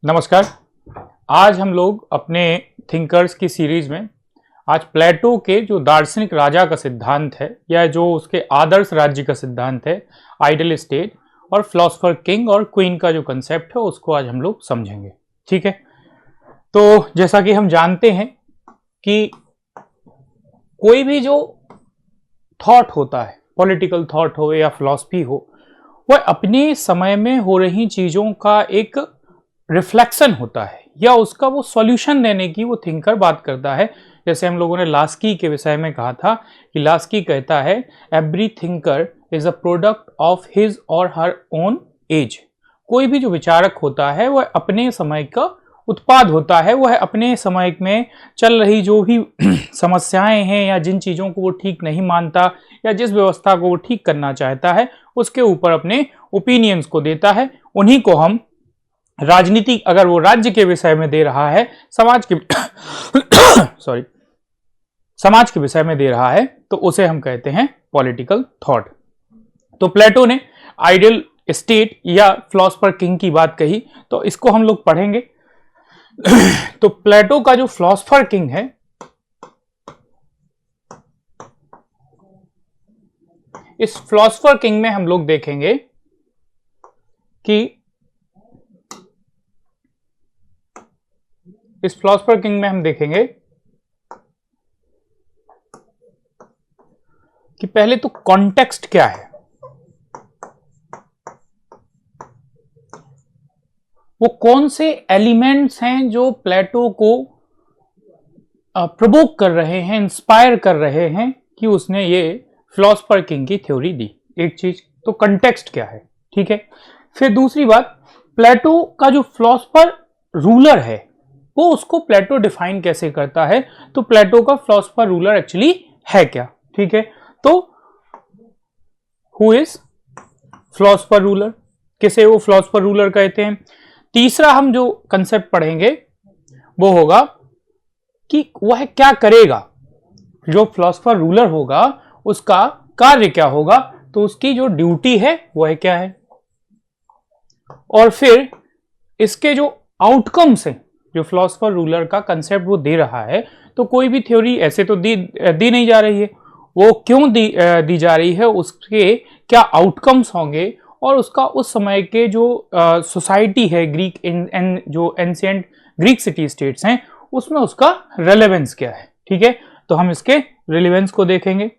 नमस्कार। आज हम लोग अपने थिंकर्स की सीरीज में आज प्लेटो के जो दार्शनिक राजा का सिद्धांत है या जो उसके आदर्श राज्य का सिद्धांत है, आइडियल स्टेट और फिलोसोफर किंग और क्वीन का जो कंसेप्ट है उसको आज हम लोग समझेंगे। ठीक है, तो जैसा कि हम जानते हैं कि कोई भी जो थॉट होता है, पॉलिटिकल थॉट हो या फिलॉसफी हो, वह अपने समय में हो रही चीजों का एक रिफ्लेक्शन होता है या उसका वो सॉल्यूशन देने की वो थिंकर बात करता है। जैसे हम लोगों ने लास्की के विषय में कहा था कि लास्की कहता है every thinker is a product of his और हर ओन एज। कोई भी जो विचारक होता है वह अपने समय का उत्पाद होता है, वह अपने समय में चल रही जो भी समस्याएं हैं या जिन चीज़ों को वो ठीक नहीं मानता या जिस व्यवस्था को वो ठीक करना चाहता है उसके ऊपर अपने ओपिनियंस को देता है। उन्हीं को हम राजनीति, अगर वो राज्य के विषय में दे रहा है, समाज के समाज के विषय में दे रहा है, तो उसे हम कहते हैं पॉलिटिकल थॉट। तो प्लेटो ने आइडियल स्टेट या फिलोसोफर किंग की बात कही, तो इसको हम लोग पढ़ेंगे। तो प्लेटो का जो फिलोसोफर किंग है, इस फिलोसोफर किंग में हम लोग देखेंगे कि इस फिलोसोफर किंग में हम देखेंगे कि पहले तो कॉन्टेक्स्ट क्या है, वो कौन से एलिमेंट्स हैं जो प्लेटो को प्रोवोक कर रहे हैं, इंस्पायर कर रहे हैं कि उसने ये फिलोसोफर किंग की थ्योरी दी। एक चीज तो कॉन्टेक्स्ट क्या है, ठीक है। फिर दूसरी बात, प्लेटो का जो फिलोसोफर रूलर है वो उसको प्लेटो डिफाइन कैसे करता है, तो प्लेटो का फिलोसोफर रूलर एक्चुअली है क्या, ठीक है। तो हु इज फिलोसोफर रूलर, किसे वो फिलोसोफर रूलर कहते हैं। तीसरा हम जो कंसेप्ट पढ़ेंगे वो होगा कि वह क्या करेगा, जो फिलोसोफर रूलर होगा उसका कार्य क्या होगा, तो उसकी जो ड्यूटी है वह क्या है। और फिर इसके जो आउटकम्स हैं, जो फिलोसोफर रूलर का कंसेप्ट वो दे रहा है, तो कोई भी थ्योरी ऐसे तो दी नहीं जा रही है, वो क्यों दी जा रही है, उसके क्या आउटकम्स होंगे और उसका उस समय के जो सोसाइटी है, ग्रीक जो एंशिएंट ग्रीक सिटी स्टेट्स हैं उसमें उसका रेलेवेंस क्या है, ठीक है। तो हम इसके रेलेवेंस को देखेंगे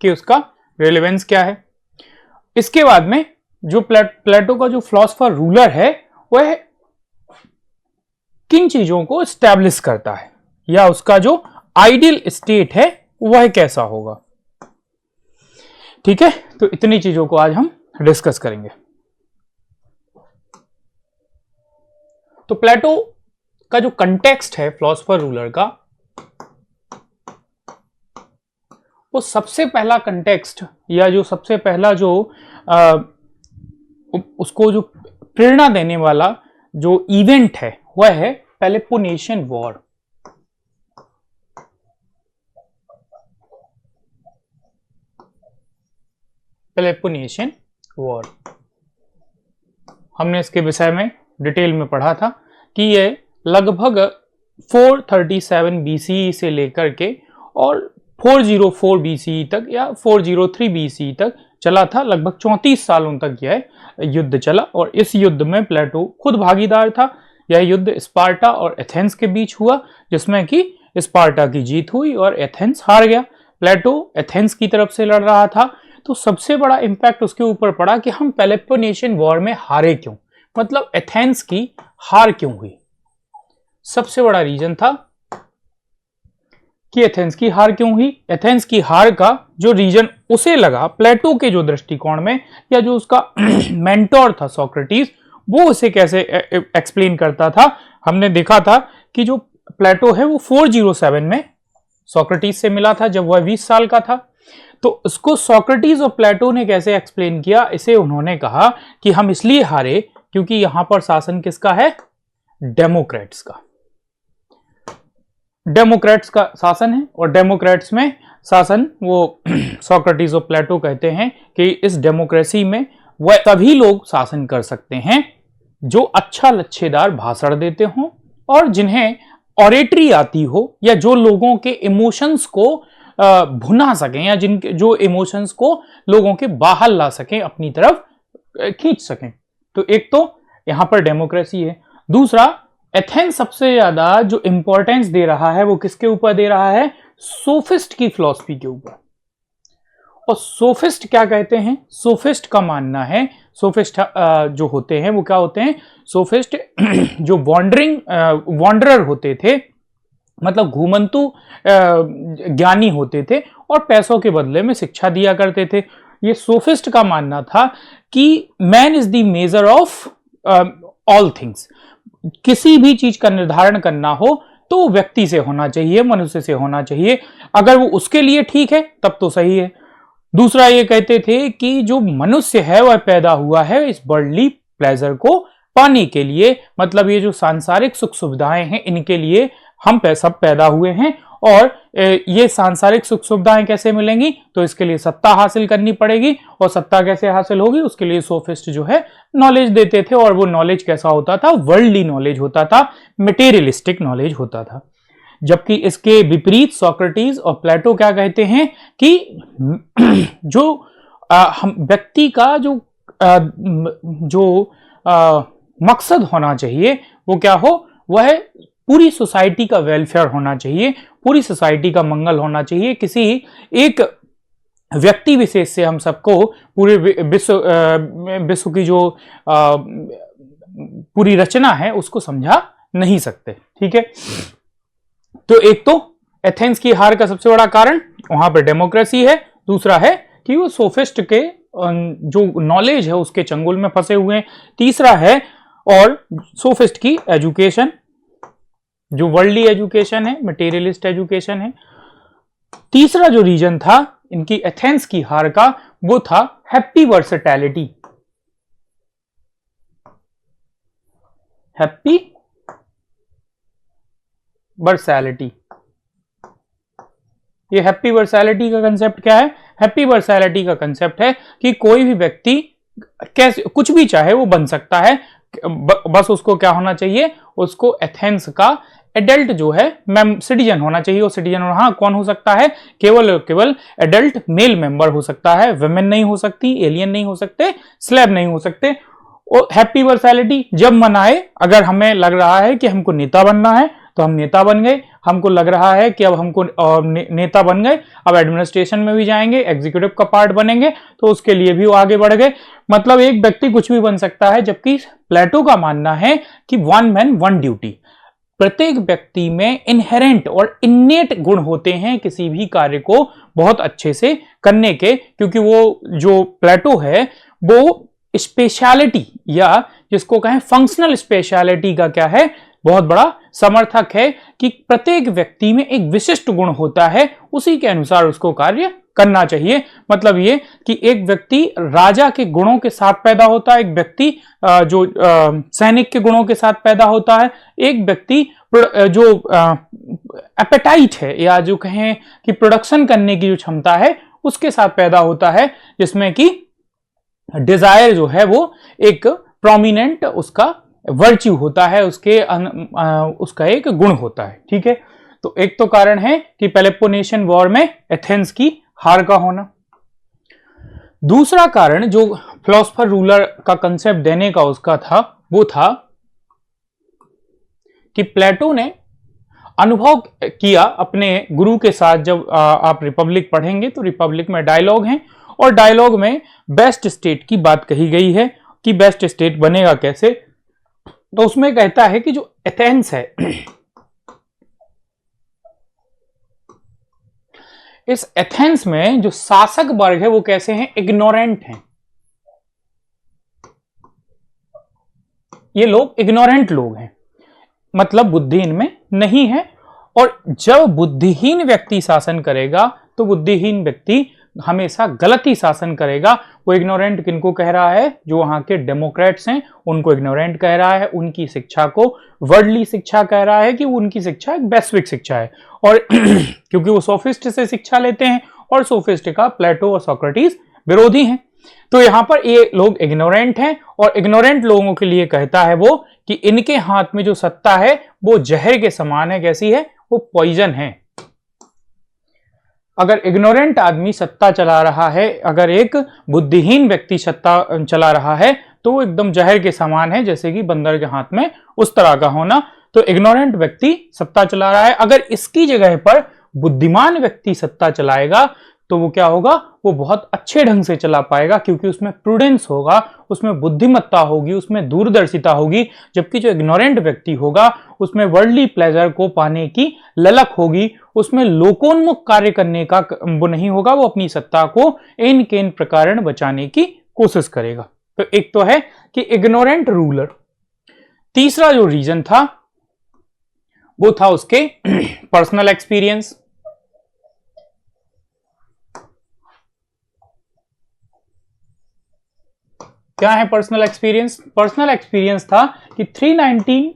कि उसका रेलेवेंस क्या है। इसके बाद में जो प्लेटो का जो फिलोसोफर रूलर है वह किन चीजों को एस्टैब्लिश करता है या उसका जो आइडियल स्टेट है वह कैसा होगा, ठीक है। तो इतनी चीजों को आज हम डिस्कस करेंगे। तो प्लेटो का जो कंटेक्स्ट है फिलोसोफर रूलर का, वो सबसे पहला कंटेक्स्ट या जो सबसे पहला जो उसको जो प्रेरणा देने वाला जो इवेंट है वह है पेलोपोनेशियन वॉर। पेलोपोनेशियन वॉर हमने इसके विषय में डिटेल में पढ़ा था कि यह लगभग 437 बीसीई से लेकर के और 404 बीसीई तक या 403 बीसीई तक चला था। लगभग 34 सालों तक यह युद्ध चला और इस युद्ध में प्लेटो खुद भागीदार था। यह युद्ध स्पार्टा और एथेंस के बीच हुआ, जिसमें कि स्पार्टा की जीत हुई और एथेंस हार गया। प्लेटो एथेंस की तरफ से लड़ रहा था, तो सबसे बड़ा इंपैक्ट उसके ऊपर पड़ा कि हम पेलोपोनेशियन वॉर में हारे क्यों, मतलब एथेंस की हार क्यों हुई। सबसे बड़ा रीजन था कि एथेंस की हार क्यों हुई। एथेंस की हार का जो रीजन उसे लगा प्लेटो के जो दृष्टिकोण में, या जो उसका मेंटोर था सोक्रेटिस, वो उसे कैसे एक्सप्लेन करता था। हमने देखा था कि जो प्लेटो है वो 407 में सोक्रेटिस से मिला था जब वह 20 साल का था। तो उसको सोक्रेटिस और प्लेटो ने कैसे एक्सप्लेन किया, इसे उन्होंने कहा कि हम इसलिए हारे क्योंकि यहां पर शासन किसका है, डेमोक्रेट्स का। डेमोक्रेट्स का शासन है और डेमोक्रेट्स में शासन वो सोक्रेटिस और प्लेटो कहते हैं कि इस डेमोक्रेसी में वह तभी लोग शासन कर सकते हैं जो अच्छा लच्छेदार भाषण देते हों और जिन्हें ऑरेटरी आती हो, या जो लोगों के इमोशंस को भुना सकें, या जिनके जो इमोशंस को लोगों के बाहर ला सकें, अपनी तरफ खींच सकें। तो एक तो यहां पर डेमोक्रेसी है। दूसरा, एथेंस सबसे ज्यादा जो इंपॉर्टेंस दे रहा है वो किसके ऊपर दे रहा है? सोफिस्ट की फिलॉसफी के ऊपर। और सोफिस्ट क्या कहते हैं? सोफिस्ट का मानना है, सोफिस्ट जो होते हैं वो क्या होते हैं? सोफिस्ट जो वॉन्डरर होते थे, मतलब घूमंतु ज्ञानी होते थे और पैसों के बदले में शिक्षा दिया करते थे। ये सोफिस्ट का मानना था कि man is the measure of all things. किसी भी चीज का निर्धारण करना हो तो व्यक्ति से होना चाहिए, मनुष्य से होना चाहिए। अगर वो उसके लिए ठीक है तब तो सही है। दूसरा, ये कहते थे कि जो मनुष्य है वह पैदा हुआ है इस वर्ल्डली प्लेजर को पाने के लिए, मतलब ये जो सांसारिक सुख सुविधाएं हैं इनके लिए हम सब पैदा हुए हैं। और ये सांसारिक सुख सुविधाएं कैसे मिलेंगी? तो इसके लिए सत्ता हासिल करनी पड़ेगी। और सत्ता कैसे हासिल होगी? उसके लिए सोफिस्ट जो है नॉलेज देते थे। और वो नॉलेज कैसा होता था? वर्ल्डली नॉलेज होता था, मटेरियलिस्टिक नॉलेज होता था। जबकि इसके विपरीत सोक्रेटिस और प्लेटो क्या कहते हैं कि जो हम व्यक्ति का जो मकसद होना चाहिए वो क्या हो? वह पूरी सोसाइटी का वेलफेयर होना चाहिए, पूरी सोसाइटी का मंगल होना चाहिए। किसी एक व्यक्ति विशेष से हम सबको पूरे विश्व की जो पूरी रचना है उसको समझा नहीं सकते। ठीक है, तो एक तो एथेंस की हार का सबसे बड़ा कारण वहां पर डेमोक्रेसी है। दूसरा है कि वो सोफिस्ट के जो नॉलेज है उसके चंगुल में फंसे हुए हैं। तीसरा है और सोफिस्ट की एजुकेशन, जो वर्ल्डली एजुकेशन है, मटेरियलिस्ट एजुकेशन है। तीसरा जो रीजन था इनकी एथेंस की हार का वो था हैप्पी वर्सेटैलिटी। हैप्पी वर्सैलिटी, ये हैप्पी वर्सैलिटी का कंसेप्ट क्या है? हैप्पी वर्सैलिटी का कंसेप्ट है कि कोई भी व्यक्ति कैसे कुछ भी चाहे वो बन सकता है, बस उसको क्या होना चाहिए? उसको एथेंस का एडल्ट जो है सिटीजन होना चाहिए। और सिटीजन हाँ कौन हो सकता है? केवल एडल्ट मेल मेंबर हो सकता है, वुमेन नहीं हो सकती, एलियन नहीं हो सकते, स्लेव नहीं हो सकते। और हैप्पी वर्सैलिटी जब मनाए, अगर हमें लग रहा है कि हमको नेता बनना है तो हम नेता बन गए, हमको लग रहा है कि अब हमको नेता बन गए, अब एडमिनिस्ट्रेशन में भी जाएंगे, एग्जीक्यूटिव का पार्ट बनेंगे, तो उसके लिए भी वो आगे बढ़ गए। मतलब एक व्यक्ति कुछ भी बन सकता है। जबकि प्लेटो का मानना है कि वन मैन वन ड्यूटी, प्रत्येक व्यक्ति में इनहेरेंट और इन्नेट गुण होते हैं किसी भी कार्य को बहुत अच्छे से करने के। क्योंकि वो जो प्लेटो है वो स्पेशलिटी, या जिसको कहें फंक्शनल स्पेशलिटी का क्या है, बहुत बड़ा समर्थक है कि प्रत्येक व्यक्ति में एक विशिष्ट गुण होता है, उसी के अनुसार उसको कार्य करना चाहिए। मतलब ये कि एक व्यक्ति राजा के गुणों के साथ पैदा होता है, एक व्यक्ति जो सैनिक के गुणों के साथ पैदा होता है, एक व्यक्ति जो एपेटाइट है या जो कहें कि प्रोडक्शन करने की जो क्षमता है उसके साथ पैदा होता है, जिसमें कि डिजायर जो है वो एक प्रोमिनेंट उसका वर्च्यू होता है, उसका एक गुण होता है। ठीक है, तो एक तो कारण है कि पेलोपोनेशियन वॉर में एथेंस की हार का होना। दूसरा कारण जो फिलोसफर रूलर का कंसेप्ट देने का उसका था वो था कि प्लेटो ने अनुभव किया अपने गुरु के साथ। जब आप रिपब्लिक पढ़ेंगे तो रिपब्लिक में डायलॉग हैं और डायलॉग में बेस्ट स्टेट की बात कही गई है कि बेस्ट स्टेट बनेगा कैसे। तो उसमें कहता है कि जो एथेंस है, इस एथेंस में जो शासक वर्ग है वो कैसे हैं? इग्नोरेंट हैं। ये लोग इग्नोरेंट लोग हैं, मतलब बुद्धि इनमें नहीं है। और जब बुद्धिहीन व्यक्ति शासन करेगा तो बुद्धिहीन व्यक्ति हमेशा गलत ही शासन करेगा। वो इग्नोरेंट किनको कह रहा है? जो वहां के डेमोक्रेट्स हैं उनको इग्नोरेंट कह रहा है। उनकी शिक्षा को वर्ल्डली शिक्षा कह रहा है कि उनकी शिक्षा एक वैश्विक शिक्षा है। और क्योंकि वो सोफिस्ट से शिक्षा लेते हैं और सोफिस्ट का प्लेटो और सोक्रेटिस विरोधी हैं। तो यहां पर ये लोग इग्नोरेंट हैं और इग्नोरेंट लोगों के लिए कहता है वो कि इनके हाथ में जो सत्ता है वो जहर के समान है। कैसी है? वो पॉइजन है। अगर इग्नोरेंट आदमी सत्ता चला रहा है, अगर एक बुद्धिहीन व्यक्ति सत्ता चला रहा है तो वो एकदम जहर के समान है, जैसे कि बंदर के हाथ में उस तरह का होना। तो इग्नोरेंट व्यक्ति सत्ता चला रहा है, अगर इसकी जगह पर बुद्धिमान व्यक्ति सत्ता चलाएगा तो वो क्या होगा? वो बहुत अच्छे ढंग से चला पाएगा, क्योंकि उसमें प्रूडेंस होगा, उसमें बुद्धिमत्ता होगी, उसमें दूरदर्शिता होगी। जबकि जो इग्नोरेंट व्यक्ति होगा उसमें वर्ल्डली प्लेजर को पाने की ललक होगी, उसमें लोकोन्मुख कार्य करने का वो नहीं होगा, वो अपनी सत्ता को इन केन प्रकार बचाने की कोशिश करेगा। तो एक तो है कि इग्नोरेंट रूलर। तीसरा जो रीजन था वो था उसके पर्सनल एक्सपीरियंस। क्या है पर्सनल एक्सपीरियंस? पर्सनल एक्सपीरियंस था कि 399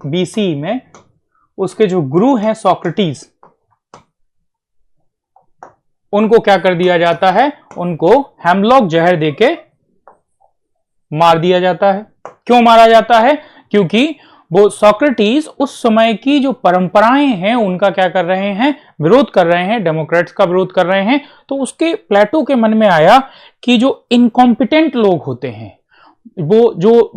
बीसी में उसके जो गुरु हैं सोक्रेटिस, उनको क्या कर दिया जाता है? उनको हेमलॉक जहर देके मार दिया जाता है। क्यों मारा जाता है? क्योंकि वो सोक्रेटिस उस समय की जो परंपराएं हैं उनका क्या कर रहे हैं? विरोध कर रहे हैं, डेमोक्रेट्स का विरोध कर रहे हैं। तो उसके प्लेटो के मन में आया कि जो इनकॉम्पिटेंट लोग होते हैं, वो जो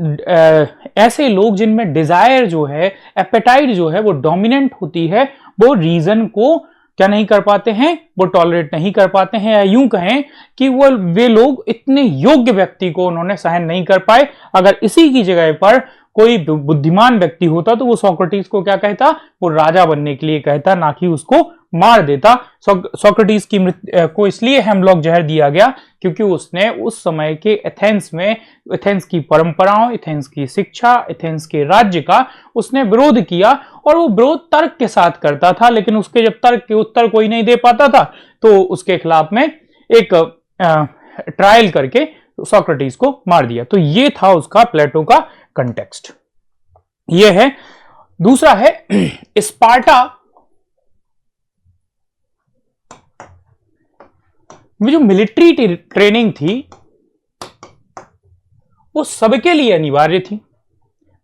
ऐसे लोग जिनमें डिजायर जो है, एपेटाइट जो है वो डोमिनेंट होती है, वो रीजन को क्या नहीं कर पाते हैं? वो टॉलरेट नहीं कर पाते हैं, या यूं कहें कि वे लोग इतने योग्य व्यक्ति को उन्होंने सहन नहीं कर पाए। अगर इसी की जगह पर कोई बुद्धिमान व्यक्ति होता तो वो सोक्रेटिस को क्या कहता? वो राजा बनने के लिए कहता, ना कि उसको मार देता। सोक्रेटिस की मृत्यु को इसलिए हेमलॉक जहर दिया गया क्योंकि उसने उस समय के एथेंस में एथेंस की परंपराओं, एथेंस की शिक्षा, एथेंस के राज्य का उसने विरोध किया, और वो विरोध तर्क के साथ करता था। लेकिन उसके जब तर्क के उत्तर कोई नहीं दे पाता था तो उसके खिलाफ में एक ट्रायल करके सोक्रेटिस को मार दिया। तो ये था उसका प्लेटो का कंटेक्स्ट। ये है। दूसरा है स्पार्टा में जो मिलिट्री ट्रेनिंग थी वो सबके लिए अनिवार्य थी।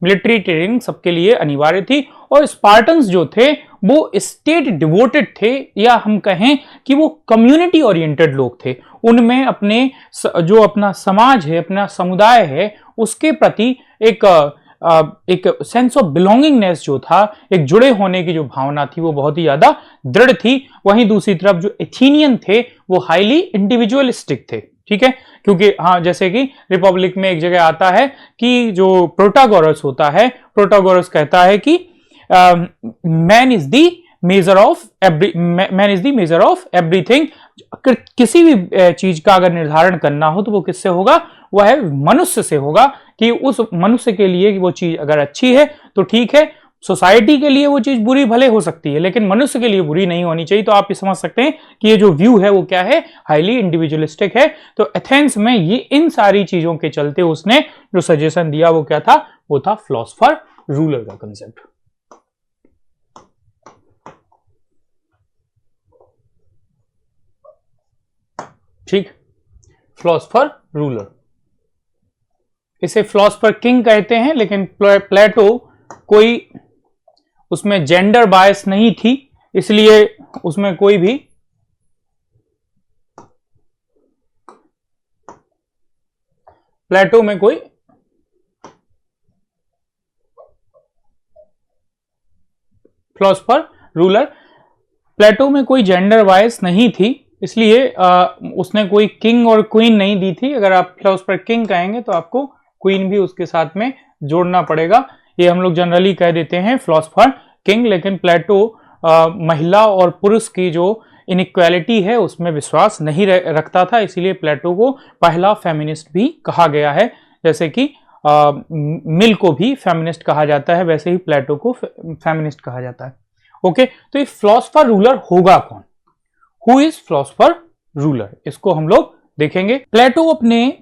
मिलिट्री ट्रेनिंग सबके लिए अनिवार्य थी, और स्पार्टन्स जो थे वो स्टेट डिवोटेड थे, या हम कहें कि वो कम्युनिटी ओरिएंटेड लोग थे। उनमें अपने जो अपना समाज है, अपना समुदाय है, उसके प्रति एक सेंस ऑफ बिलोंगिंगनेस जो था, एक जुड़े होने की जो भावना थी वो बहुत ही ज्यादा दृढ़ थी। वहीं दूसरी तरफ जो एथेनियन थे वो हाईली इंडिविजुअलिस्टिक थे। ठीक है, क्योंकि हाँ, जैसे कि रिपब्लिक में एक जगह आता है कि जो प्रोटागोरस होता है, प्रोटागोरस कहता है कि man is the measure of everything. किसी भी चीज का अगर निर्धारण करना हो तो वो किससे होगा? वह मनुष्य से होगा, कि उस मनुष्य के लिए वो चीज अगर अच्छी है तो ठीक है, सोसाइटी के लिए वो चीज बुरी भले हो सकती है लेकिन मनुष्य के लिए बुरी नहीं होनी चाहिए। तो आप ये समझ सकते हैं कि ये जो व्यू है वो क्या है? हाईली इंडिविजुअलिस्टिक है। तो एथेंस में ये इन सारी चीजों के चलते उसने जो सजेशन दिया वो क्या था? वो था फिलोसोफर रूलर का कंसेप्ट। ठीक, फिलोसोफर रूलर, इसे फिलोसोफर किंग कहते हैं। लेकिन प्लेटो कोई उसमें जेंडर बायस नहीं थी, इसलिए उसमें कोई भी प्लेटो में कोई फिलोसोफर रूलर, प्लेटो में कोई जेंडर बायस नहीं थी, इसलिए उसने कोई किंग और क्वीन नहीं दी थी। अगर आप फिलोसोफर किंग कहेंगे तो आपको क्वीन भी उसके साथ में जोड़ना पड़ेगा। ये हम लोग जनरली कह देते हैं फिलोसोफर किंग, लेकिन प्लेटो महिला और पुरुष की जो इनइक्वालिटी है उसमें विश्वास नहीं रखता था, इसीलिए प्लेटो को पहला फेमिनिस्ट भी कहा गया है। जैसे कि मिल को भी फेमिनिस्ट कहा जाता है, वैसे ही प्लेटो को फेमिनिस्ट कहा जाता है। ओके, तो ये फिलोसोफर रूलर होगा कौन? Who is philosopher ruler? इसको हम लोग देखेंगे। प्लेटो अपने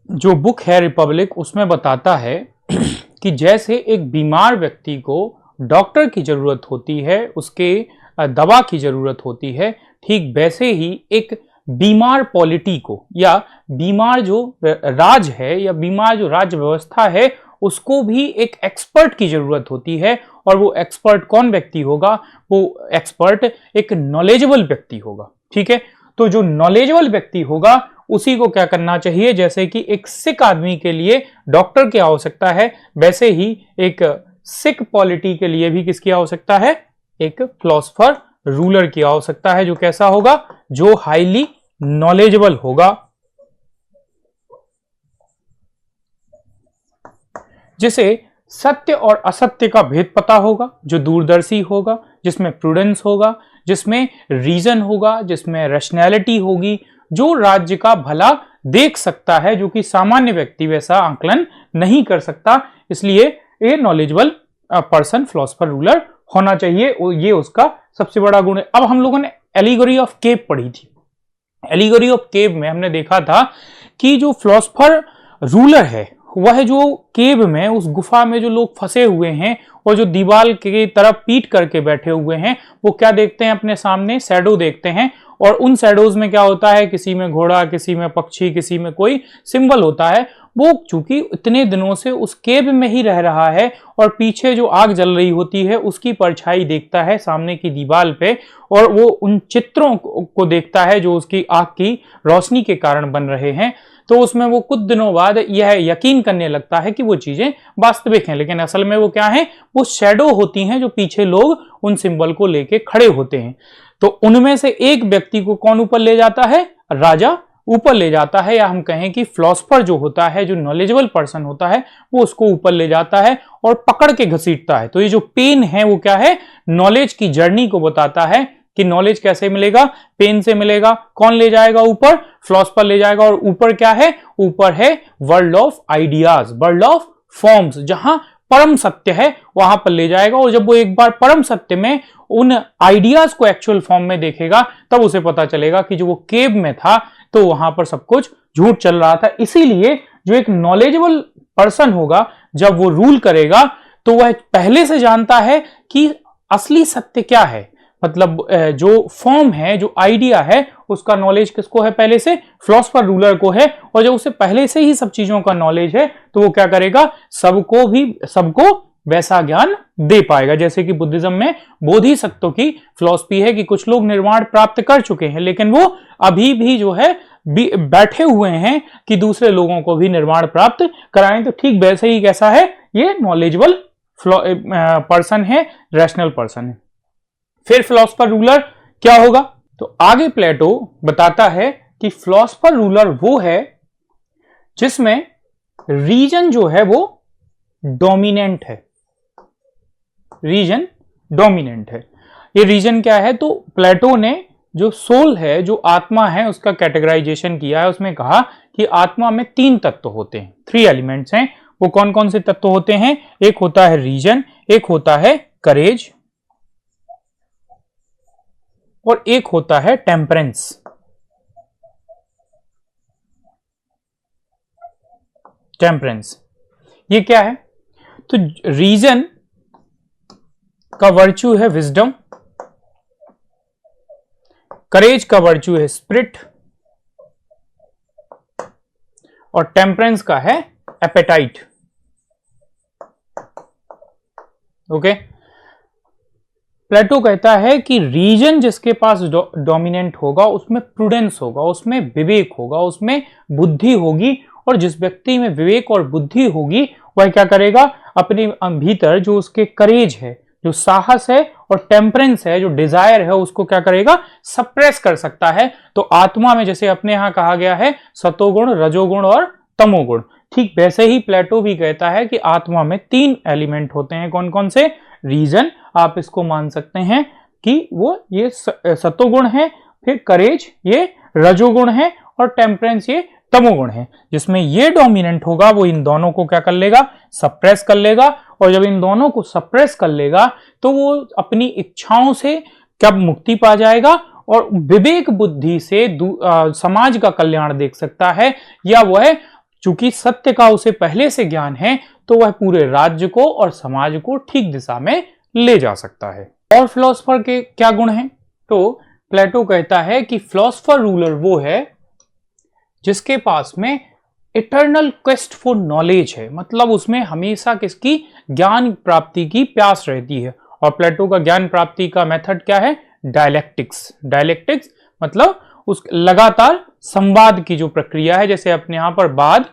जो बुक है रिपब्लिक उसमें बताता है कि जैसे एक बीमार व्यक्ति को डॉक्टर की जरूरत होती है, उसके दवा की जरूरत होती है, ठीक वैसे ही एक बीमार पॉलिटी को या बीमार जो राज है या बीमार जो राज्य व्यवस्था है उसको भी एक एक्सपर्ट की जरूरत होती है। और वो एक्सपर्ट कौन व्यक्ति होगा? वो एक्सपर्ट एक नॉलेजेबल व्यक्ति होगा। ठीक है, तो जो नॉलेजेबल व्यक्ति होगा उसी को क्या करना चाहिए? जैसे कि एक सिक आदमी के लिए डॉक्टर की आवश्यकता है, वैसे ही एक सिक पॉलिटी के लिए भी किसकी आवश्यकता है? एक फिलोसोफर रूलर की आवश्यकता है। जो कैसा होगा? जो हाईली नॉलेजेबल होगा, जिसे सत्य और असत्य का भेद पता होगा, जो दूरदर्शी होगा, जिसमें प्रूडेंस होगा, जिसमें रीजन होगा, जिसमें रैशनैलिटी होगी, जो राज्य का भला देख सकता है, जो कि सामान्य व्यक्ति वैसा आंकलन नहीं कर सकता। इसलिए ये नॉलेजेबल पर्सन फिलोसोफर रूलर होना चाहिए, ये उसका सबसे बड़ा गुण है। अब हम लोगों ने एलिगोरी ऑफ केव पढ़ी थी। एलिगोरी ऑफ केव में हमने देखा था कि जो फिलोसोफर रूलर है वह जो केव में, उस गुफा में जो लोग फंसे हुए हैं और जो दीवार की तरफ पीट करके बैठे हुए हैं, वो क्या देखते हैं? अपने सामने शैडो देखते हैं। और उन शैडोज में क्या होता है? किसी में घोड़ा, किसी में पक्षी, किसी में कोई सिंबल होता है। वो चूंकि इतने दिनों से उस केव में ही रह रहा है और पीछे जो आग जल रही होती है उसकी परछाई देखता है सामने की दीवार पे, और वो उन चित्रों को देखता है जो उसकी आग की रोशनी के कारण बन रहे हैं। तो उसमें वो कुछ दिनों बाद यह यकीन करने लगता है कि वो चीजें वास्तविक हैं, लेकिन असल में वो क्या है? वो शैडो होती हैं जो पीछे लोग उन सिंबल को लेके खड़े होते हैं। तो उनमें से एक व्यक्ति को कौन ऊपर ले जाता है? राजा ऊपर ले जाता है, या हम कहें कि फिलोसोफर जो होता है, जो नॉलेजेबल पर्सन होता है, वो उसको ऊपर ले जाता है और पकड़ के घसीटता है। तो ये जो पेन है वो क्या है? नॉलेज की जर्नी को बताता है कि नॉलेज कैसे मिलेगा? पेन से मिलेगा। कौन ले जाएगा ऊपर? फिलोसोफर ले जाएगा। और ऊपर क्या है? ऊपर है world of ideas, world of forms, जहां परम सत्य है वहां पर ले जाएगा। और जब वो एक बार परम सत्य में उन आइडियाज को एक्चुअल फॉर्म में देखेगा तब उसे पता चलेगा कि जो वो केव में था तो वहां पर सब कुछ झूठ चल रहा था। इसीलिए जो एक नॉलेजेबल पर्सन होगा जब वो रूल करेगा तो वह पहले से जानता है कि असली सत्य क्या है। मतलब जो फॉर्म है, जो आइडिया है, उसका नॉलेज किसको है? पहले से फिलोसोफर रूलर को है। और जब उसे पहले से ही सब चीजों का नॉलेज है तो वो क्या करेगा? सबको वैसा ज्ञान दे पाएगा। जैसे कि बुद्धिज्म में बोधिसत्व की फिलॉसफी है कि कुछ लोग निर्वाण प्राप्त कर चुके हैं लेकिन वो अभी भी जो है बैठे हुए हैं कि दूसरे लोगों को भी निर्वाण प्राप्त कराएं। तो ठीक वैसे ही कैसा है? ये नॉलेजेबल पर्सन है, रैशनल पर्सन है। फिर फिलोसोफर रूलर क्या होगा? तो आगे प्लेटो बताता है कि फिलोसोफर रूलर वो है जिसमें रीजन जो है वो डोमिनेंट है। रीजन डोमिनेंट है। ये रीजन क्या है? तो प्लेटो ने जो सोल है, जो आत्मा है, उसका कैटेगराइजेशन किया है। उसमें कहा कि आत्मा में 3 तत्व होते हैं, 3 एलिमेंट्स हैं। वो कौन कौन से तत्व होते हैं? एक होता है रीजन, एक होता है करेज और एक होता है टेम्परेंस। टेम्परेंस ये क्या है? तो रीजन का वर्च्यू है विजडम, करेज का वर्च्यू है स्पिरिट और टेम्परेंस का है एपेटाइट। ओके, प्लेटो कहता है कि रीजन जिसके पास डोमिनेंट होगा उसमें प्रूडेंस होगा, उसमें विवेक होगा, उसमें बुद्धि होगी। और जिस व्यक्ति में विवेक और बुद्धि होगी वह क्या करेगा? अपने भीतर जो उसके करेज है, जो साहस है और टेम्परेंस है, जो डिजायर है, उसको क्या करेगा? सप्रेस कर सकता है। तो आत्मा में जैसे अपने यहां कहा गया है सतोगुण, रजोगुण और तमोगुण, ठीक वैसे ही प्लेटो भी कहता है कि आत्मा में 3 एलिमेंट होते हैं। कौन कौन से? रीजन, आप इसको मान सकते हैं कि वो ये सतोगुण है, फिर करेज ये रजोगुण है और टेम्परेंस ये तमोगुण है। जिसमें ये डोमिनेंट होगा वो इन दोनों को क्या कर लेगा? सप्रेस कर लेगा। और जब इन दोनों को सप्रेस कर लेगा तो वो अपनी इच्छाओं से कब मुक्ति पा जाएगा और विवेक बुद्धि से समाज का कल्याण देख सकता है। या वह चूंकि सत्य का उसे पहले से ज्ञान है तो वह पूरे राज्य को और समाज को ठीक दिशा में ले जा सकता है। और फिलोसोफर के क्या गुण हैं? तो प्लेटो कहता है कि फिलोसोफर रूलर वो है जिसके पास में इटर्नल क्वेस्ट फॉर नॉलेज है, मतलब उसमें हमेशा किसकी ज्ञान प्राप्ति की प्यास रहती है। और प्लेटो का ज्ञान प्राप्ति का मेथड क्या है? डायलेक्टिक्स। डायलेक्टिक्स मतलब उस लगातार संवाद की जो प्रक्रिया है, जैसे अपने यहां पर वाद,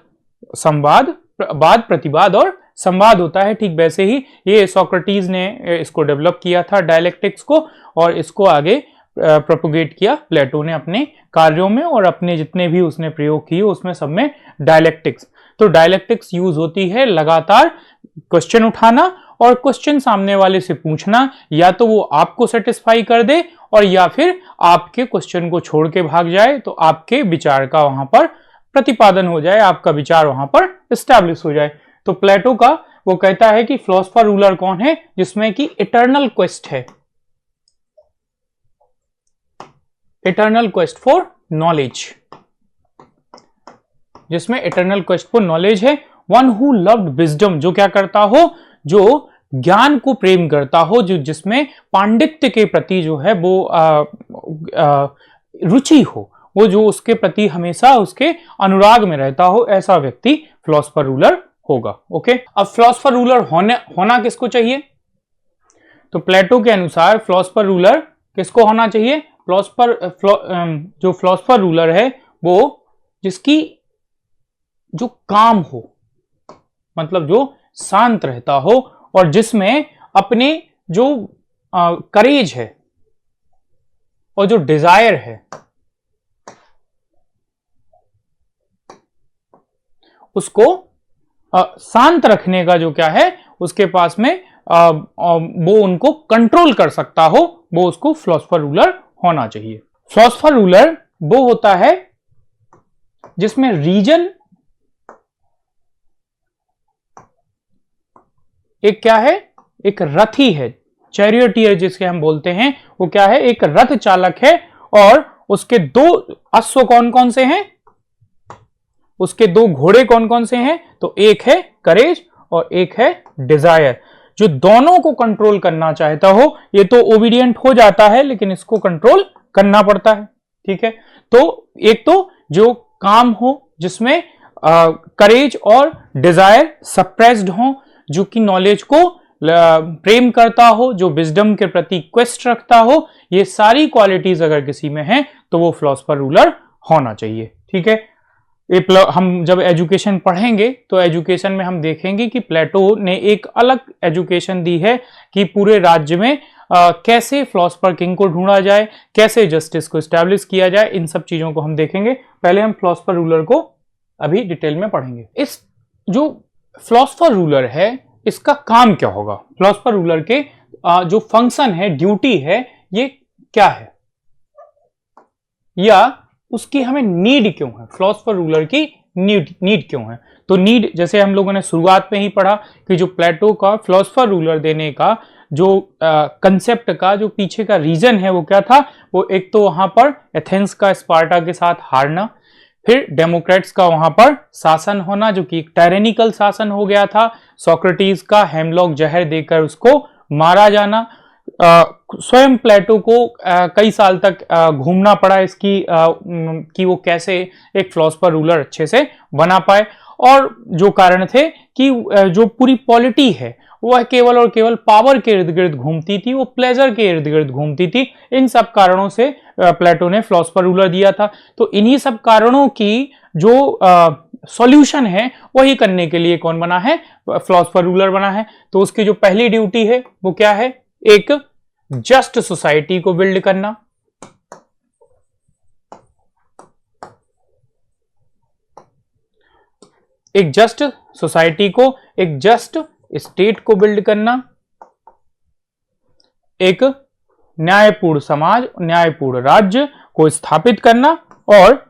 संवाद, वाद प्रतिवाद और संवाद होता है, ठीक वैसे ही ये सोक्रेटिस ने इसको डेवलप किया था डायलेक्टिक्स को, और इसको आगे प्रोपोगेट किया प्लेटो ने अपने कार्यों में, और अपने जितने भी उसने प्रयोग किए उसमें सब में डायलेक्टिक्स। तो डायलेक्टिक्स यूज होती है लगातार क्वेश्चन उठाना और क्वेश्चन सामने वाले से पूछना, या तो वो आपको सेटिस्फाई कर दे और या फिर आपके क्वेश्चन को छोड़ के भाग जाए, तो आपके विचार का वहां पर प्रतिपादन हो जाए, आपका विचार वहां पर एस्टैब्लिश हो जाए। तो प्लेटो का वो कहता है कि फिलोसोफर रूलर कौन है? जिसमें कि इटर्नल क्वेस्ट है, इटर्नल क्वेस्ट फॉर नॉलेज, जिसमें इटर्नल क्वेस्ट फॉर नॉलेज है। वन हु लव्ड विजडम, जो क्या करता हो? जो ज्ञान को प्रेम करता हो, जो जिसमें पांडित्य के प्रति जो है वो रुचि हो, वो जो उसके प्रति हमेशा उसके अनुराग में रहता हो, ऐसा व्यक्ति फिलोसोफर रूलर होगा। ओके, अब फिलोसोफर रूलर होना किसको चाहिए? तो प्लेटो के अनुसार फिलोसोफर रूलर किसको होना चाहिए? जो फिलोसोफर रूलर है वो जिसकी जो काम हो, मतलब जो शांत रहता हो और जिसमें अपने जो करेज है और जो डिजायर है उसको शांत रखने का जो क्या है उसके पास में वो उनको कंट्रोल कर सकता हो, वो उसको फिलोसोफर रूलर होना चाहिए। फिलोसोफर रूलर वो होता है जिसमें रीजन एक क्या है? एक रथी है, चैरियटियर जिसके हम बोलते हैं, वो क्या है? एक रथ चालक है, और उसके दो अश्व कौन कौन से हैं? उसके दो घोड़े कौन कौन से हैं? तो एक है करेज और एक है डिजायर। जो दोनों को कंट्रोल करना चाहता हो, ये तो ओबीडियंट हो जाता है लेकिन इसको कंट्रोल करना पड़ता है। ठीक है, तो एक तो जो काम हो जिसमें करेज और डिजायर सप्रेस्ड हो, जो कि नॉलेज को प्रेम करता हो, जो विजडम के प्रति क्वेस्ट रखता हो, ये सारी क्वालिटीज अगर किसी में है तो वो फिलोसोफर रूलर होना चाहिए। ठीक है, हम जब एजुकेशन पढ़ेंगे तो एजुकेशन में हम देखेंगे कि प्लेटो ने एक अलग एजुकेशन दी है कि पूरे राज्य में कैसे फिलोसोफर किंग को ढूंढा जाए, कैसे जस्टिस को एस्टैब्लिश किया जाए, इन सब चीजों को हम देखेंगे। पहले हम फिलोसोफर रूलर को अभी डिटेल में पढ़ेंगे। इस जो फिलोसोफर रूलर है इसका काम क्या होगा? फिलोसोफर रूलर के जो फंक्शन है, ड्यूटी है, ये क्या है, या उसकी हमें नीड क्यों है? फिलोसोफर रूलर की नीड क्यों है? तो नीड, जैसे हम लोगों ने शुरुआत में ही पढ़ा कि जो प्लेटो का फिलोसोफर रूलर देने का जो कंसेप्ट का जो पीछे का रीजन है वो क्या था? वो एक तो वहां पर एथेंस का स्पार्टा के साथ हारना, फिर डेमोक्रेट्स का वहां पर शासन होना जो कि एक टायरेनिकल शासन हो गया था, सोक्रेटिस का हेमलॉक जहर देकर उसको मारा जाना, स्वयं प्लेटो को कई साल तक घूमना पड़ा इसकी कि वो कैसे एक फिलोसोफर रूलर अच्छे से बना पाए, और जो कारण थे कि जो पूरी पॉलिटी है वह केवल और केवल पावर के इर्द गिर्द घूमती थी, वो प्लेजर के इर्द गिर्द घूमती थी। इन सब कारणों से प्लेटो ने फिलोसोफर रूलर दिया था। तो इन्हीं सब कारणों की जो सॉल्यूशन है वही करने के लिए कौन बना है? फिलोसोफर रूलर बना है। तो उसकी जो पहली ड्यूटी है वो क्या है? एक जस्ट सोसाइटी को बिल्ड करना, एक जस्ट सोसाइटी को, एक जस्ट स्टेट को बिल्ड करना, एक न्यायपूर्ण समाज, न्यायपूर्ण राज्य को स्थापित करना, और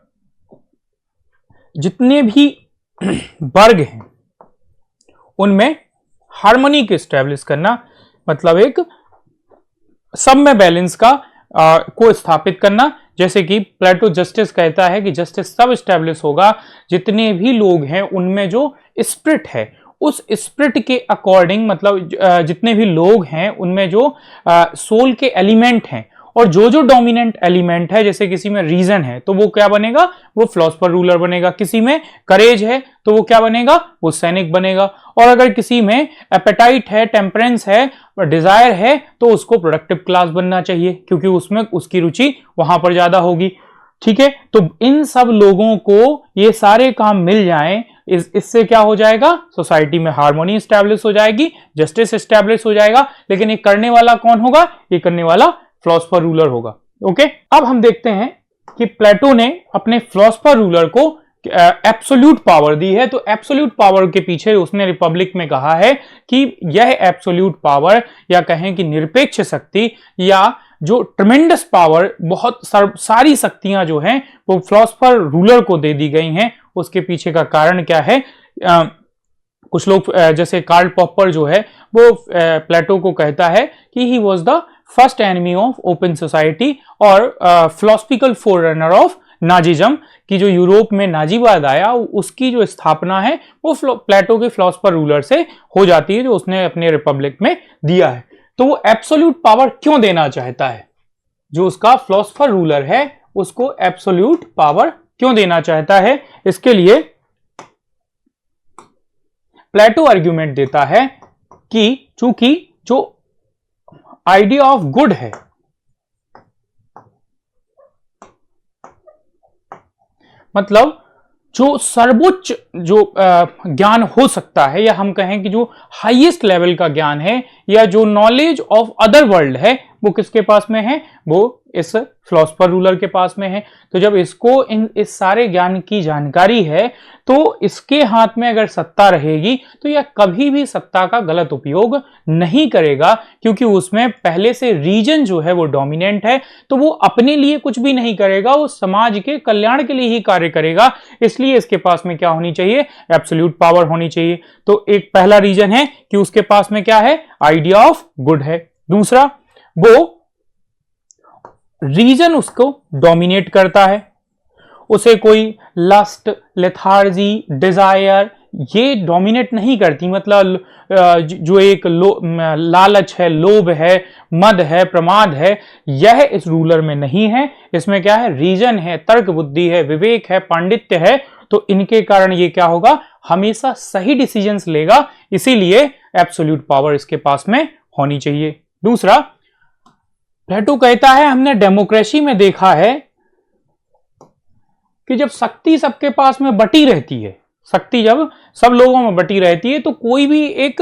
जितने भी वर्ग हैं उनमें हार्मनी को एस्टैब्लिश करना, मतलब एक सब में बैलेंस का को स्थापित करना। जैसे कि प्लेटो जस्टिस कहता है कि जस्टिस तब एस्टैब्लिश होगा जितने भी लोग हैं उनमें जो स्पिरिट है उस स्पिरिट के अकॉर्डिंग, मतलब जितने भी लोग हैं उनमें जो सोल के एलिमेंट हैं और जो जो डोमिनेंट एलिमेंट है, जैसे किसी में रीजन है तो वो क्या बनेगा, वो फिलोसफर रूलर बनेगा। किसी में करेज है तो वो क्या बनेगा, वो सैनिक बनेगा। और अगर किसी में एपेटाइट है, टेम्परेंस है, डिजायर है तो उसको प्रोडक्टिव क्लास बनना चाहिए, क्योंकि उसमें उसकी रुचि वहां पर ज्यादा होगी। ठीक है, तो इन सब लोगों को ये सारे काम मिल जाएं, इससे क्या हो जाएगा, सोसाइटी में हार्मोनी स्टैब्लिश हो जाएगी, जस्टिस स्टैब्लिश हो जाएगा। लेकिन ये करने वाला कौन होगा, ये करने वाला फिलोसफर रूलर होगा। ओके, अब हम देखते हैं कि प्लेटो ने अपने फिलोसफर रूलर को एब्सोल्यूट पावर दी है। तो एब्सोल्यूट पावर के पीछे उसने रिपब्लिक में कहा है कि यह एब्सोल्यूट पावर, या कहें कि निरपेक्ष शक्ति, या जो ट्रेमेंडस पावर, बहुत सारी शक्तियां जो हैं वो फिलोसफर रूलर को दे दी गई हैं। उसके पीछे का कारण क्या है, कुछ लोग जैसे कार्ल पॉपर जो है वो प्लेटो को कहता है कि he was the first enemy of open society और फिलोसफिकल फोररनर ऑफ नाजिज्म, की जो यूरोप में नाजीवाद आया उसकी जो स्थापना है वो प्लेटो के फिलोसफर रूलर से हो जाती है, जो उसने अपने रिपब्लिक में दिया है। तो वो एब्सोल्यूट पावर क्यों देना चाहता है, जो उसका फिलोसफर रूलर है उसको एब्सोल्यूट पावर क्यों देना चाहता है, इसके लिए प्लेटो आर्ग्यूमेंट देता है कि चूंकि जो आइडिया ऑफ गुड है, मतलब जो सर्वोच्च जो ज्ञान हो सकता है, या हम कहें कि जो हाईएस्ट लेवल का ज्ञान है, या जो नॉलेज ऑफ अदर वर्ल्ड है, वो किसके पास में है, वो इस फिलोसफर रूलर के पास में है। तो जब इसको इस सारे ज्ञान की जानकारी है तो इसके हाथ में अगर सत्ता रहेगी तो यह कभी भी सत्ता का गलत उपयोग नहीं करेगा, क्योंकि उसमें पहले से रीजन जो है वो डोमिनेंट है। तो वो अपने लिए कुछ भी नहीं करेगा, वो समाज के कल्याण के लिए ही कार्य करेगा। इसलिए इसके पास में क्या होनी चाहिए, एब्सोल्यूट पावर होनी चाहिए। तो एक पहला रीजन है कि उसके पास में क्या है, आइडिया ऑफ गुड है। दूसरा, वो रीजन उसको डोमिनेट करता है, उसे कोई लस्ट, लेथार्जी, डिजायर ये डोमिनेट नहीं करती। मतलब जो एक लालच है, लोभ है, मद है, प्रमाद है, यह इस रूलर में नहीं है। इसमें क्या है, रीजन है, तर्क बुद्धि है, विवेक है, पांडित्य है। तो इनके कारण ये क्या होगा, हमेशा सही डिसीजंस लेगा। इसीलिए एब्सोल्यूट पावर इसके पास में होनी चाहिए। दूसरा, प्लेटो कहता है हमने डेमोक्रेसी में देखा है कि जब शक्ति सबके पास में बटी रहती है, शक्ति जब सब लोगों में बटी रहती है तो कोई भी एक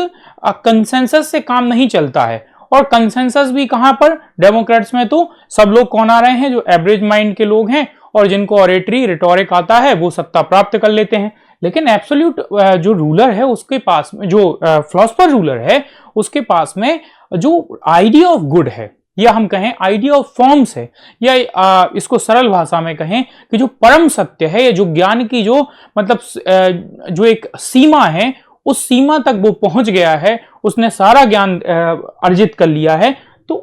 कंसेंसस से काम नहीं चलता है। और कंसेंसस भी कहां पर, डेमोक्रेट्स में तो सब लोग कौन आ रहे हैं, जो एवरेज माइंड के लोग हैं और जिनको ऑरेटरी, रिटोरिक आता है, वो सत्ता प्राप्त कर लेते हैं। लेकिन एब्सोल्यूट जो रूलर है उसके पास में, जो फिलोसफर रूलर है उसके पास में जो आइडिया ऑफ गुड है, या हम कहें आइडिया ऑफ फॉर्म्स है, या इसको सरल भाषा में कहें कि जो परम सत्य है, या जो ज्ञान की जो मतलब जो एक सीमा है, उस सीमा तक वो पहुंच गया है, उसने सारा ज्ञान अर्जित कर लिया है, तो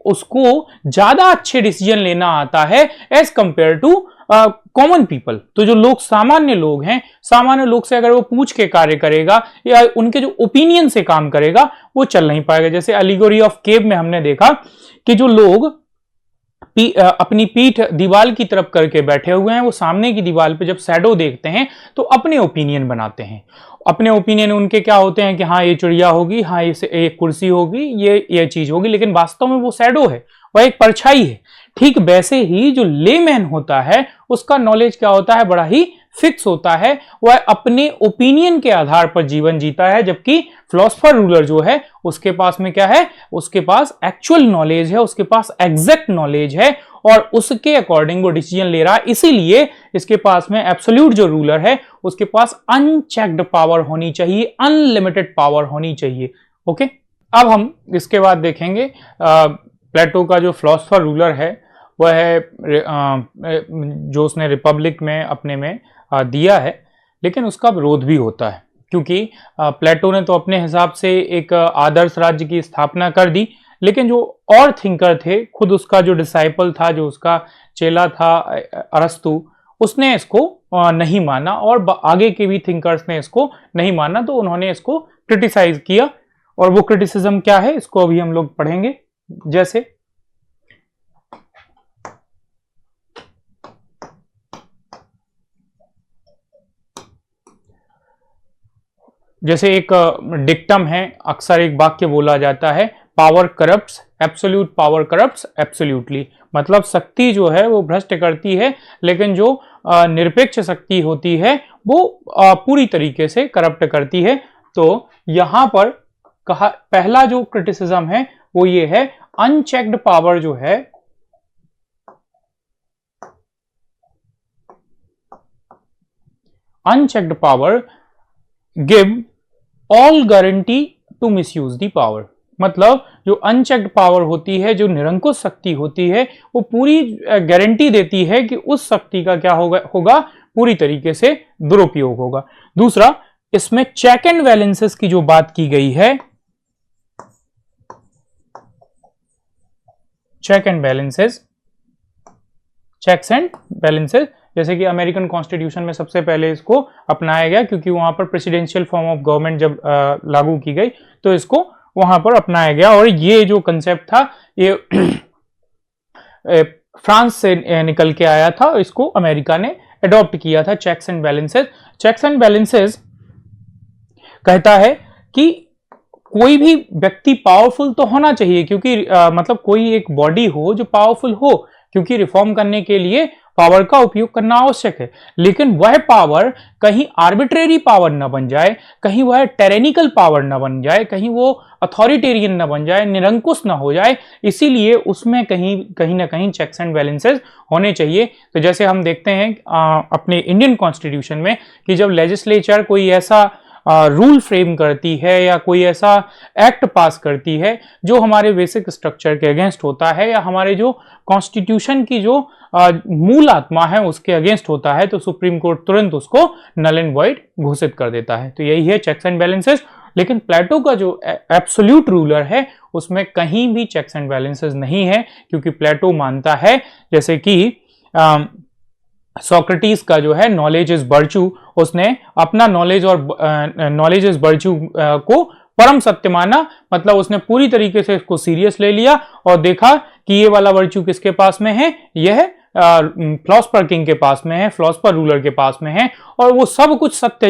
उसको ज्यादा अच्छे डिसीजन लेना आता है as compare to common people. तो जो लोग, सामान्य लोग हैं, सामान्य लोग से अगर वो पूछ के कार्य करेगा या उनके जो ओपिनियन से काम करेगा, वो चल नहीं पाएगा। जैसे एलिगोरी ऑफ केव में हमने देखा कि जो लोग अपनी पीठ दीवार की तरफ करके बैठे हुए हैं, वो सामने की दीवार पे जब शैडो देखते हैं तो अपने ओपिनियन बनाते हैं। अपने ओपिनियन उनके क्या होते हैं कि हाँ ये चिड़िया होगी, हाँ ये कुर्सी होगी, ये चीज होगी, लेकिन वास्तव में वो शैडो है, वह एक परछाई है। ठीक वैसे ही जो लेमैन होता है उसका नॉलेज क्या होता है, बड़ा ही फिक्स होता है, वह अपने ओपिनियन के आधार पर जीवन जीता है। जबकि फिलोसफर रूलर जो है उसके पास में क्या है, उसके पास एक्चुअल नॉलेज है, उसके पास एग्जैक्ट नॉलेज है और उसके अकॉर्डिंग वो डिसीजन ले रहा है। इसीलिए इसके पास में एब्सोल्यूट जो रूलर है उसके पास अनचेक्ड पावर होनी चाहिए, अनलिमिटेड पावर होनी चाहिए। ओके, अब हम इसके बाद देखेंगे प्लेटो का जो फिलोसफर रूलर है वह है जो उसने रिपब्लिक में अपने में दिया है, लेकिन उसका विरोध भी होता है, क्योंकि प्लेटो ने तो अपने हिसाब से एक आदर्श राज्य की स्थापना कर दी, लेकिन जो और थिंकर थे, खुद उसका जो डिसाइपल था, जो उसका चेला था अरस्तु, उसने इसको नहीं माना और आगे के भी थिंकर्स ने इसको नहीं माना। तो उन्होंने इसको क्रिटिसाइज किया, और वो क्रिटिसिज्म क्या है इसको अभी हम लोग पढ़ेंगे। जैसे जैसे एक डिक्टम है, अक्सर एक वाक्य बोला जाता है, power corrupts, absolute power corrupts absolutely. मतलब शक्ति जो है वो भ्रष्ट करती है, लेकिन जो निरपेक्ष शक्ति होती है वो पूरी तरीके से करप्ट करती है। तो यहां पर कहा, पहला जो क्रिटिसिज्म है वो ये है, अनचेक्ड पावर जो है, unchecked power give all guarantee to misuse the power. मतलब जो अनचेक्ड पावर होती है, जो निरंकुश शक्ति होती है, वो पूरी गारंटी देती है कि उस शक्ति का क्या होगा पूरी तरीके से दुरुपयोग होगा। दूसरा, इसमें चेक एंड बैलेंसेस की जो बात की गई है, check and balances, checks and balances, जैसे कि अमेरिकन कॉन्स्टिट्यूशन में सबसे पहले इसको अपनाया गया, क्योंकि वहां पर प्रेसिडेंशियल फॉर्म ऑफ गवर्नमेंट जब लागू की गई तो इसको वहां पर अपनाया गया। और ये जो कंसेप्ट था ये फ्रांस से निकल के आया था, इसको अमेरिका ने अडॉप्ट किया था, checks and balances. Checks and balances कहता है कि कोई भी व्यक्ति पावरफुल तो होना चाहिए, क्योंकि मतलब कोई एक बॉडी हो जो पावरफुल हो, क्योंकि रिफॉर्म करने के लिए पावर का उपयोग करना आवश्यक है, लेकिन वह पावर कहीं आर्बिट्रेरी पावर न बन जाए, कहीं वह टेरेनिकल पावर न बन जाए, कहीं वो अथॉरिटेरियन न बन जाए, निरंकुश न हो जाए। इसीलिए उसमें कहीं ना कहीं चेक्स एंड बैलेंसेस होने चाहिए। तो जैसे हम देखते हैं अपने इंडियन कॉन्स्टिट्यूशन में कि जब लेजिस्लेचर कोई ऐसा रूल फ्रेम करती है या कोई ऐसा एक्ट पास करती है जो हमारे बेसिक स्ट्रक्चर के अगेंस्ट होता है या हमारे जो कॉन्स्टिट्यूशन की जो मूल आत्मा है उसके अगेंस्ट होता है, तो सुप्रीम कोर्ट तुरंत उसको नल एंड वॉइड घोषित कर देता है। तो यही है चेक्स एंड बैलेंसेस। लेकिन प्लेटो का जो एब्सोल्यूट रूलर है उसमें कहीं भी चेक्स एंड बैलेंसेस नहीं है, क्योंकि प्लेटो मानता है, जैसे कि सोक्रेटिस का जो है नॉलेज इज वर्च्यू, उसने अपना नॉलेज और नॉलेज इज वर्च्यू को परम सत्य माना। मतलब उसने पूरी तरीके से इसको सीरियस ले लिया और देखा कि ये वाला वर्च्यू किसके पास में है, यह फिलॉसफर किंग के पास में है, फिलॉसफर रूलर के पास में है, और वो सब कुछ सत्य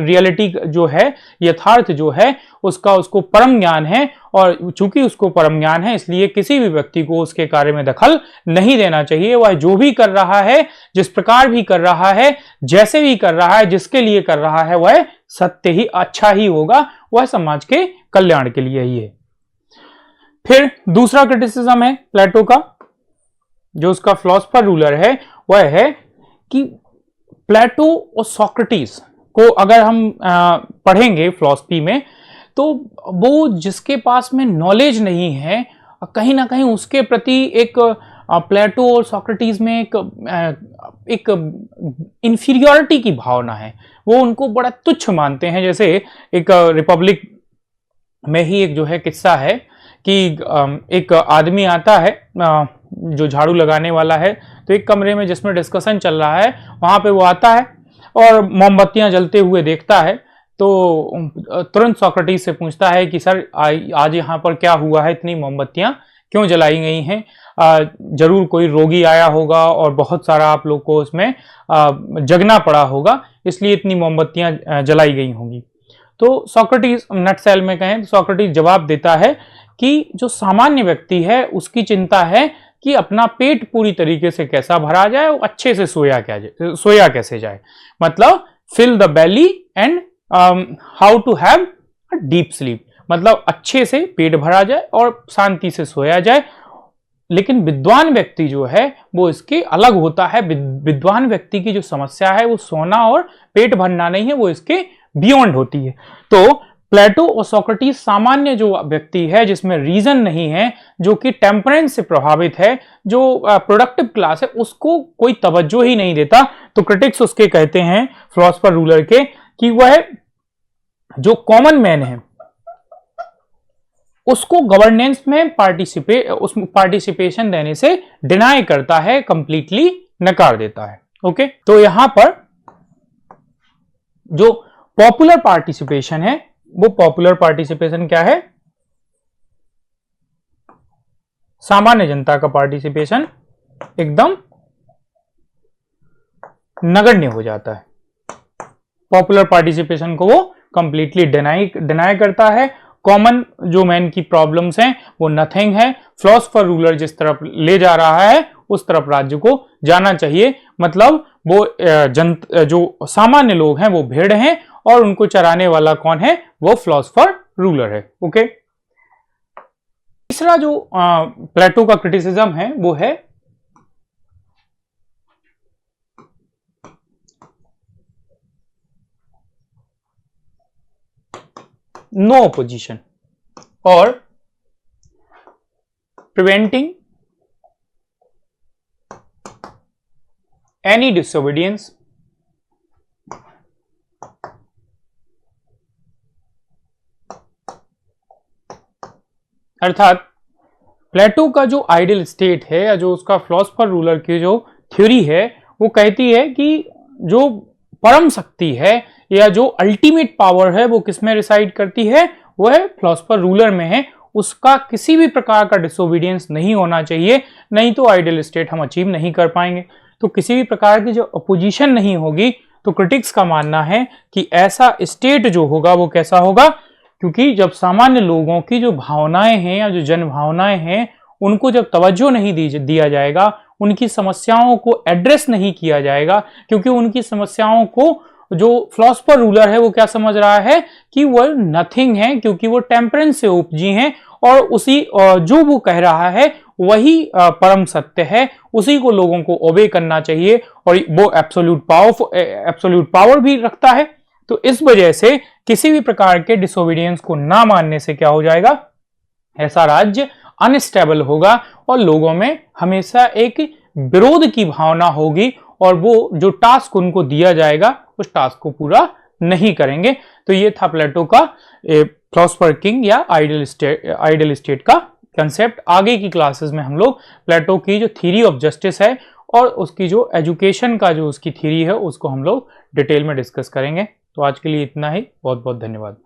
रियलिटी जो है, यथार्थ जो है, उसको परम ज्ञान है। और चूंकि उसको परम ज्ञान है, इसलिए किसी भी व्यक्ति को उसके कार्य में दखल नहीं देना चाहिए। वह जो भी कर रहा है, जिस प्रकार भी कर रहा है, जैसे भी कर रहा है, जिसके लिए कर रहा है, वह सत्य ही, अच्छा ही होगा, वह समाज के कल्याण के लिए ही है। फिर दूसरा क्रिटिसिज्म है प्लेटो का, जो उसका फिलॉसफर रूलर है, वह है कि प्लेटो और सोक्रेटिस को अगर हम पढ़ेंगे फिलॉसफी में, तो वो जिसके पास में नॉलेज नहीं है, कहीं ना कहीं उसके प्रति एक प्लेटो और सोक्रेटिस में एक इंफीरियरिटी की भावना है। वो उनको बड़ा तुच्छ मानते हैं। जैसे एक रिपब्लिक में ही एक जो है किस्सा है कि एक आदमी आता है जो झाड़ू लगाने वाला है, तो एक कमरे में जिसमें डिस्कशन चल रहा है, वहां पे वो आता है और मोमबत्तियां जलते हुए देखता है। तो तुरंत सोक्रेटिस से पूछता है कि सर आज यहाँ पर क्या हुआ है, इतनी मोमबत्तियां क्यों जलाई गई हैं? जरूर कोई रोगी आया होगा और बहुत सारा आप लोग को उसमें जगना पड़ा होगा, इसलिए इतनी मोमबत्तियां जलाई गई होंगी। तो सोक्रेटिस नटसेल में कहें तो सोक्रेटिस जवाब देता है कि जो सामान्य व्यक्ति है उसकी चिंता है कि अपना पेट पूरी तरीके से कैसा भरा जाए, वो अच्छे से सोया कैसे जाए। मतलब fill the belly and how to have deep sleep, मतलब अच्छे से पेट भरा जाए और शांति से सोया जाए। लेकिन विद्वान व्यक्ति जो है वो इसके अलग होता है। विद्वान व्यक्ति की जो समस्या है वो सोना और पेट भरना नहीं है, वो इसके बियॉन्ड होती है। तो प्लेटो और सोक्रेटिस सामान्य जो व्यक्ति है जिसमें रीजन नहीं है, जो कि टेम्परेंस से प्रभावित है, जो प्रोडक्टिव क्लास है, उसको कोई तवज्जो ही नहीं देता। तो क्रिटिक्स उसके कहते हैं फिलॉसफर रूलर के कि वह जो कॉमन मैन है उसको गवर्नेंस में पार्टिसिपेशन देने से डिनाई करता है, कंप्लीटली नकार देता है। ओके, तो यहां पर जो पॉपुलर पार्टिसिपेशन है, वो पॉपुलर पार्टिसिपेशन क्या है? सामान्य जनता का पार्टिसिपेशन एकदम नगण्य हो जाता है। पॉपुलर पार्टिसिपेशन को वो कंप्लीटली डिनाई करता है। कॉमन जो मैन की प्रॉब्लम्स हैं वो नथिंग है। फिलॉसफर रूलर जिस तरफ ले जा रहा है उस तरफ राज्य को जाना चाहिए। मतलब वो जो सामान्य लोग हैं वो भेड़ हैं और उनको चराने वाला कौन है, वो फिलॉसफर रूलर है। ओके, तीसरा जो प्लेटो का क्रिटिसिज्म है वो है नो ऑपोजिशन और प्रिवेंटिंग एनी डिसोबीडियंस अर्थात प्लेटो का जो आइडियल स्टेट है या जो उसका फिलॉसफर रूलर की जो थ्योरी है वो कहती है कि जो परम शक्ति है या जो अल्टीमेट पावर है वो किसमें रिसाइड करती है, वो है फिलॉसफर रूलर में है। उसका किसी भी प्रकार का डिसोबीडियंस नहीं होना चाहिए, नहीं तो आइडियल स्टेट हम अचीव नहीं कर पाएंगे। तो किसी भी प्रकार की जो अपोजिशन नहीं होगी, तो क्रिटिक्स का मानना है कि ऐसा स्टेट जो होगा वो कैसा होगा, क्योंकि जब सामान्य लोगों की जो भावनाएं हैं या जो जन भावनाएं हैं उनको जब तवज्जो नहीं दिया जाएगा, उनकी समस्याओं को एड्रेस नहीं किया जाएगा, क्योंकि उनकी समस्याओं को जो फिलॉसफर रूलर है वो क्या समझ रहा है कि वो नथिंग है, क्योंकि वो टेम्परेंस से उपजी हैं और उसी जो वो कह रहा है वही परम सत्य है, उसी को लोगों को ओबे करना चाहिए और वो एब्सोल्यूट पावर भी रखता है। तो इस वजह से किसी भी प्रकार के डिसोबीडियंस को ना मानने से क्या हो जाएगा, ऐसा राज्य अनस्टेबल होगा और लोगों में हमेशा एक विरोध की भावना होगी और वो जो टास्क उनको दिया जाएगा उस टास्क को पूरा नहीं करेंगे। तो ये था प्लेटो का फिलॉसफर किंग या आइडियल स्टेट का कंसेप्ट। आगे की क्लासेस में हम लोग प्लेटो की जो थ्योरी ऑफ जस्टिस है और उसकी जो एजुकेशन का जो उसकी थ्योरी है उसको हम लोग डिटेल में डिस्कस करेंगे। तो आज के लिए इतना ही, बहुत बहुत धन्यवाद।